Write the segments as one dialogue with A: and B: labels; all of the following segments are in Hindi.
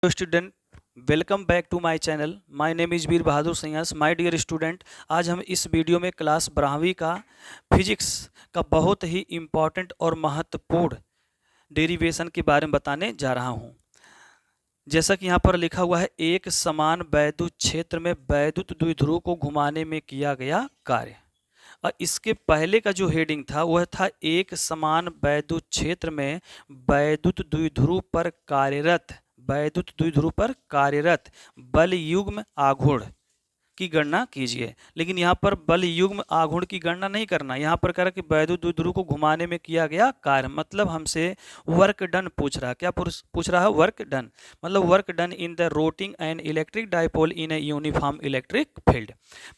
A: Student, welcome back to my channel. My name is Veer Bahadur Singh. My dear student, आज हम इस वीडियो में क्लास 12वीं का फिजिक्स का बहुत ही इम्पॉर्टेंट और महत्वपूर्ण डेरिवेशन के बारे में बताने जा रहा हूं। जैसा कि यहाँ पर लिखा हुआ है, एक समान वैद्युत क्षेत्र में वैद्युत द्विध्रुव को घुमाने में किया गया कार्य। और इसके पहले का जो हेडिंग था वह था एक समान वैद्युत क्षेत्र में वैद्युत द्विध्रुव पर कार्यरत बल युग्म आघूर्ण की गणना कीजिए। लेकिन यहाँ पर बल युग्म आघूर्ण की गणना नहीं करना, यहाँ पर कह रहा कि वैद्युत द्विध्रुव को घुमाने में किया गया कार्य, मतलब हमसे वर्क डन पूछ रहा है। क्या पूछ रहा है? वर्क डन, मतलब work done in the rotating and electric dipole in a uniform electric field.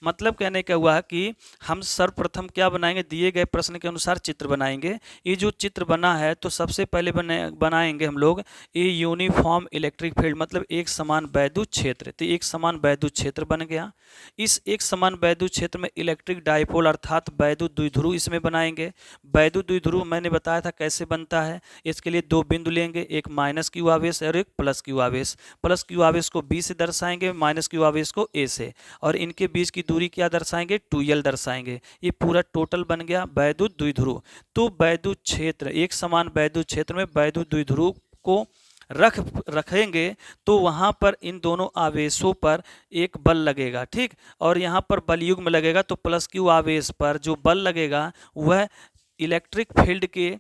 A: मतलब कहने का हुआ कि हम सर्वप्रथम क्या बनाएंगे, दिए गए प्रश्न के अनुसार चित्र बनाएंगे। ये जो चित्र बना है तो सबसे पहले बनाएंगे हम लोग ये यूनिफॉर्म इलेक्ट्रिक फील्ड, मतलब एक समान वैद्युत क्षेत्र। तो एक समान वैद्युत क्षेत्र बन गया। इस एक समान वैद्युत क्षेत्र में इलेक्ट्रिक डाइपोल अर्थात वैद्युत द्विध्रुव इसमें बनाएंगे। वैद्युत द्विध्रुव मैंने बताया था कैसे बनता है। इसके लिए दो बिंदु लेंगे, एक माइनस क्यू आवेश और एक प्लस क्यू आवेश। प्लस क्यू आवेश को बी से दर्शाएंगे, माइनस क्यू आवेश को ए से, और इनके बीच की दूरी क्या दर्शाएंगे? 2l दर्शाएंगे। ये पूरा टोटल बन गया वैद्युत द्विध्रुव। तो वैद्युत क्षेत्र, एक समान वैद्युत क्षेत्र में वैद्युत द्विध्रुव को रखेंगे तो वहां पर इन दोनों आवेशों पर एक बल लगेगा, ठीक। और यहां पर बल युग्म लगेगा, तो प्लस क्यू आवेश पर जो बल लगेगा वह इलेक्ट्रिक फील्ड के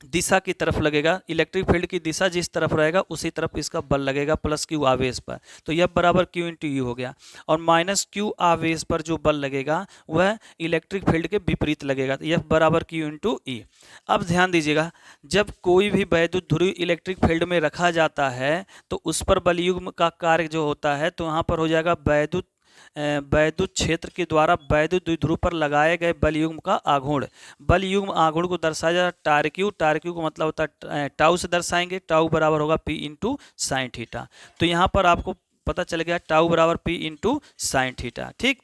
A: दिशा की तरफ लगेगा। इलेक्ट्रिक फील्ड की दिशा जिस तरफ रहेगा उसी तरफ इसका बल लगेगा प्लस क्यू आवेश पर। तो यह बराबर क्यू इंटू यू हो गया। और माइनस क्यू आवेश पर जो बल लगेगा वह इलेक्ट्रिक फील्ड के विपरीत लगेगा, तो यह बराबर क्यू इंटू ई। अब ध्यान दीजिएगा, जब कोई भी वैद्युत ध्रुव इलेक्ट्रिक फील्ड में रखा जाता है तो उस पर बल युग्म का कार्य जो होता है, तो यहाँ पर हो जाएगा वैद्युत क्षेत्र के द्वारा वैद्युत द्विध्रुव पर लगाए गए बल युग्म का आघूर्ण। बल युग्म आघूर्ण को दर्शाया जाता है टारक्यू। टारक्यू का मतलब होता है टाउ से दर्शाएंगे। टाउ बराबर होगा पी इंटू साइन थीटा। तो यहाँ पर आपको पता चल गया टाउ बराबर पी इंटू साइन थीटा, ठीक।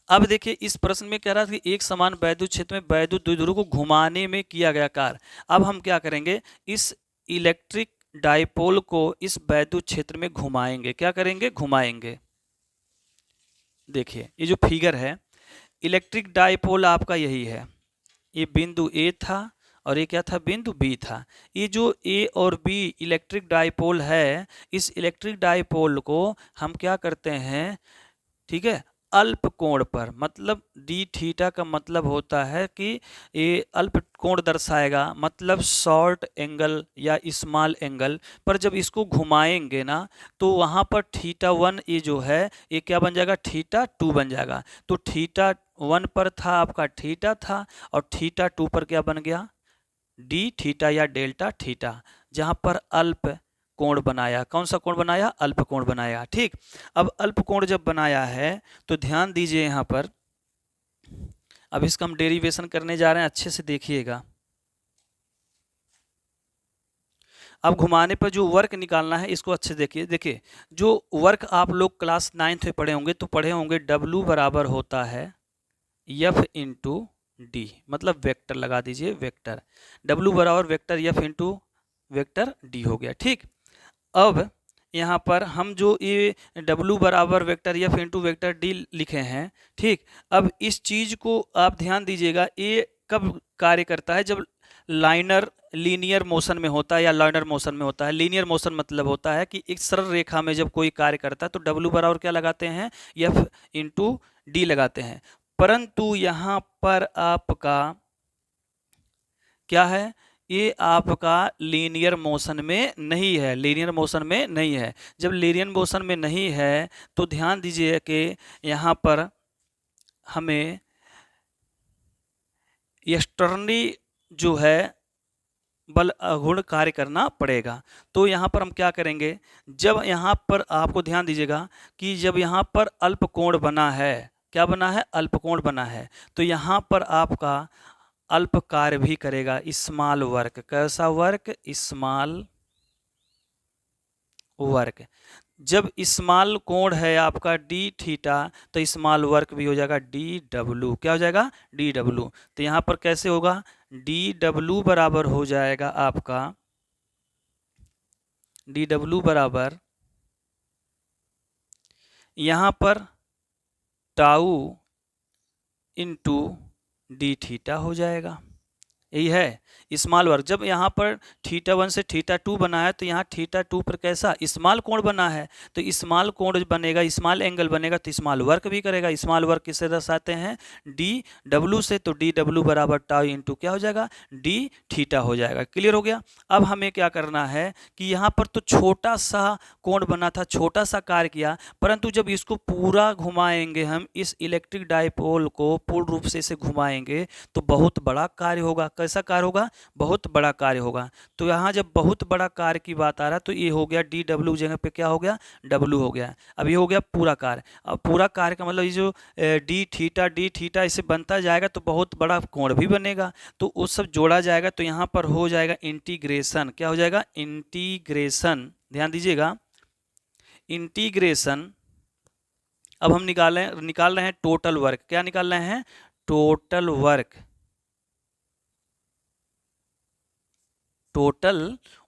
A: अब देखिए, इस प्रश्न में कह रहा था कि एक समान वैद्युत क्षेत्र में वैद्युत द्विध्रुव को घुमाने में किया गया कार्य। अब हम क्या करेंगे, इस इलेक्ट्रिक डाइपोल को इस वैद्युत क्षेत्र में घुमाएंगे। क्या करेंगे? घुमाएंगे। देखिए, ये जो फिगर है, इलेक्ट्रिक डाइपोल आपका यही है। ये बिंदु ए था और ये क्या था? बिंदु बी था। ये जो ए और बी इलेक्ट्रिक डाइपोल है, इस इलेक्ट्रिक डाइपोल को हम क्या करते हैं, ठीक है, अल्प कोण पर, मतलब डी थीटा का मतलब होता है कि ये अल्प कोण दर्शाएगा, मतलब शॉर्ट एंगल या स्मॉल एंगल पर जब इसको घुमाएंगे ना तो वहां पर θ1 ये जो है ये क्या बन जाएगा? θ2 बन जाएगा। तो θ1 पर था आपका थीटा था और θ2 पर क्या बन गया? डी थीटा या डेल्टा थीटा, जहां पर अल्प कोण बनाया। कौन सा कोण बनाया? अल्प कोण बनाया, ठीक। अब अल्प कोण जब बनाया है तो ध्यान दीजिए यहां पर, अब इसका हम डेरिवेशन करने जा रहे हैं, अच्छे से देखिएगा। अब घुमाने पर जो वर्क निकालना है इसको अच्छे देखिए। देखिए, जो वर्क आप लोग क्लास 9th में पढ़े होंगे तो पढ़े होंगे W बराबर होता है F इंटू डी, मतलब वेक्टर लगा दीजिए, वेक्टर W बराबर vector F into vector D हो गया, ठीक। अब यहाँ पर हम जो ये W बराबर vector F into vector D लिखे हैं, ठीक। अब इस चीज को आप ध्यान दीजिएगा, ये कब कार्य करता है? जब लाइनर लीनियर मोशन में होता है या लाइनर मोशन में होता है। लीनियर मोशन मतलब होता है कि एक सरल रेखा में जब कोई कार्य करता है तो W बराबर क्या लगाते हैं? F इंटू डी लगाते हैं। परंतु यहाँ पर आपका क्या है? ये आपका लीनियर मोशन में नहीं है। लीनियर मोशन में नहीं है। जब लीनियर मोशन में नहीं है तो ध्यान दीजिए कि यहाँ पर हमें एक्सटर्नली जो है बल आघूर्ण कार्य करना पड़ेगा। तो यहाँ पर हम क्या करेंगे, जब यहाँ पर आपको ध्यान दीजिएगा कि जब यहाँ पर अल्प कोण बना है, क्या बना है? अल्प कोण बना है, तो यहाँ पर आपका अल्प कार्य भी करेगा, स्मॉल वर्क। कैसा वर्क? Small work. जब स्मॉल कोण है आपका डी थीटा तो स्मॉल वर्क भी हो जाएगा डी डब्लू। क्या हो जाएगा? D W. तो यहाँ पर कैसे होगा? डी डब्लू बराबर हो जाएगा आपका डी डब्ल्यू बराबर यहाँ पर टाउ इंटू डी थीटा हो जाएगा। यही है स्मॉल वर्क। जब यहाँ पर θ1 से θ2 बना है तो यहाँ θ2 पर कैसा स्मॉल कोण बना है, तो स्मॉल कोण बनेगा, स्मॉल एंगल बनेगा तो स्मॉल वर्क भी करेगा। स्मॉल वर्क किससे दर्शाते हैं, डी डब्ल्यू से, तो डी डब्ल्यू बराबर टाउ इंटू क्या हो जाएगा, डी थीटा हो जाएगा। क्लियर हो गया। अब हमें क्या करना है कि यहाँ पर तो छोटा सा कोण बना था, छोटा सा कार्य किया, परंतु जब इसको पूरा घुमाएंगे हम, इस इलेक्ट्रिक डायपोल को पूर्ण रूप से इसे घुमाएंगे तो बहुत बड़ा कार्य होगा। कैसा कार्य होगा, बहुत बड़ा कार्य होगा। तो यहाँ जब बहुत बड़ा कार्य की बात आ रहा है तो ये हो गया डी डब्ल्यू जगह पे क्या हो गया, डब्ल्यू हो गया। अब ये हो गया पूरा कार्य। अब पूरा कार्य का मतलब ये जो डी थीटा इसे बनता जाएगा तो बहुत बड़ा कोण भी बनेगा, तो वो सब जोड़ा जाएगा। तो यहाँ पर हो जाएगा इंटीग्रेशन, क्या हो जाएगा, इंटीग्रेशन। ध्यान दीजिएगा, इंटीग्रेशन। अब हम निकाल रहे हैं टोटल वर्क। क्या निकाल रहे हैं, टोटल वर्क, टोटल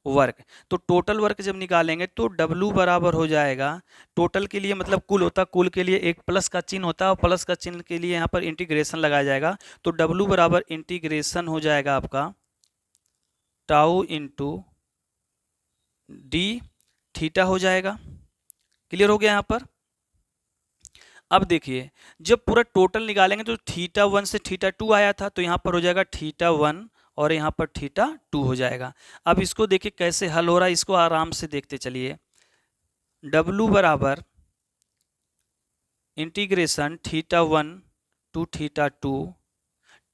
A: वर्क। तो टोटल वर्क जब निकालेंगे तो W बराबर हो जाएगा, टोटल के लिए मतलब कुल होता है, कुल के लिए एक प्लस का चिन्ह होता है और प्लस का चिन्ह के लिए यहाँ पर इंटीग्रेशन लगाया जाएगा। तो W बराबर इंटीग्रेशन हो जाएगा आपका टाउ इंटू डी थीटा हो जाएगा। क्लियर हो गया यहाँ पर। अब देखिए जब पूरा टोटल निकालेंगे तो θ1 से θ2 आया था, तो यहाँ पर हो जाएगा θ1 और यहाँ पर θ2 हो जाएगा। अब इसको देखिए कैसे हल हो रहा है, इसको आराम से देखते चलिए। W बराबर इंटीग्रेशन θ1 टू θ2,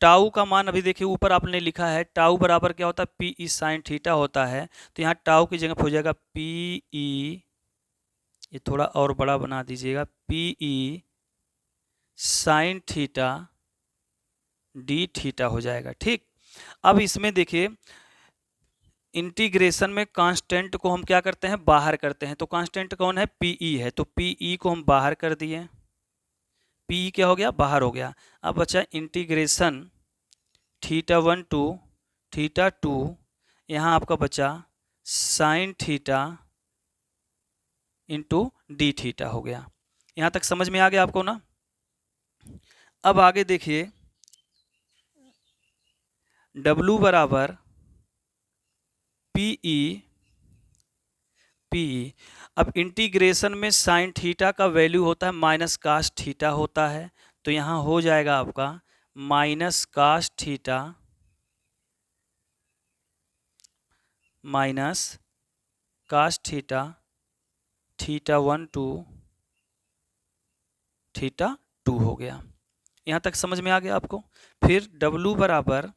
A: टाउ का मान अभी देखिए ऊपर आपने लिखा है, टाउ बराबर क्या होता है, पी ई साइन थीटा होता है। तो यहाँ टाउ की जगह हो जाएगा पी ई, ये थोड़ा और बड़ा बना दीजिएगा, P E sine theta D theta हो जाएगा। ठीक। अब इसमें देखिए इंटीग्रेशन में कांस्टेंट को हम क्या करते हैं, बाहर करते हैं। तो कांस्टेंट कौन है, पीई है, तो पीई को हम बाहर कर दिए, पीई क्या हो गया, बाहर हो गया। अब बचा इंटीग्रेशन θ1 टू θ2, यहाँ आपका बचा sine theta into D theta हो गया। यहाँ तक समझ में आ गया आपको ना। अब आगे देखिए W बराबर पीई, पीई। अब इंटीग्रेशन में साइन थीटा का वैल्यू होता है माइनस कास थीटा होता है, तो यहाँ हो जाएगा आपका minus cos theta minus cos theta θ1 to θ2 हो गया। यहाँ तक समझ में आ गया आपको। फिर W बराबर,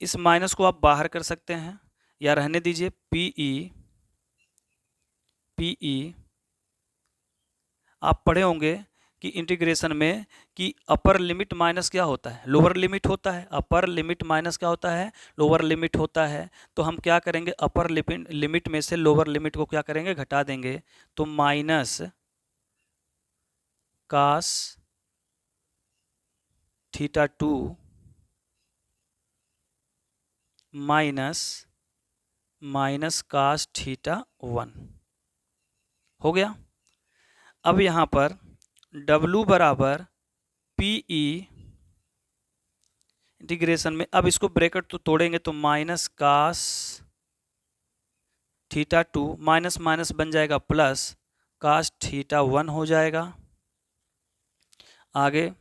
A: इस माइनस को आप बाहर कर सकते हैं या रहने दीजिए, पीई, पीई। आप पढ़े होंगे कि इंटीग्रेशन में कि अपर लिमिट माइनस क्या होता है, लोअर लिमिट होता है। अपर लिमिट माइनस क्या होता है, लोअर लिमिट होता है। तो हम क्या करेंगे, अपर लिमिट में से लोअर लिमिट को क्या करेंगे, घटा देंगे। तो माइनस कास θ2 माइनस कास θ1 हो गया। अब यहाँ पर W बराबर पीई इंटीग्रेशन में, अब इसको ब्रैकेट तो तोड़ेंगे तो माइनस कास θ2 माइनस माइनस बन जाएगा प्लस कास θ1 हो जाएगा। आगे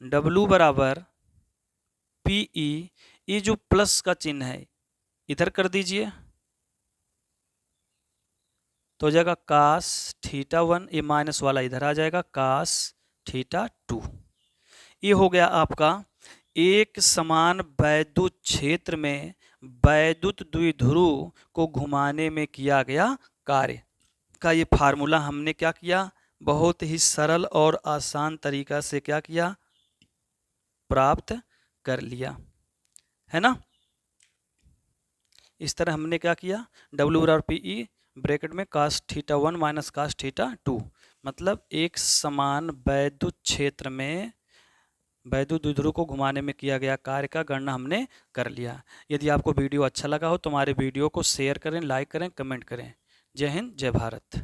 A: W बराबर पीई, ये जो प्लस का चिन्ह है इधर कर दीजिए तो हो जाएगा कास θ1, ये माइनस वाला इधर आ जाएगा कास θ2। ये हो गया आपका एक समान वैद्युत क्षेत्र में वैद्युत द्विध्रुव को घुमाने में किया गया कार्य का ये फार्मूला हमने क्या किया, बहुत ही सरल और आसान तरीका से क्या किया, प्राप्त कर लिया, है ना। इस तरह हमने क्या किया, W बराबर पीई ब्रैकेट में कास θ1 माइनस कास θ2, मतलब एक समान वैद्युत क्षेत्र में वैद्युत द्विध्रुव को घुमाने में किया गया कार्य का गणना हमने कर लिया। यदि आपको वीडियो अच्छा लगा हो तो हमारे वीडियो को शेयर करें, लाइक करें, कमेंट करें। जय हिंद, जय भारत।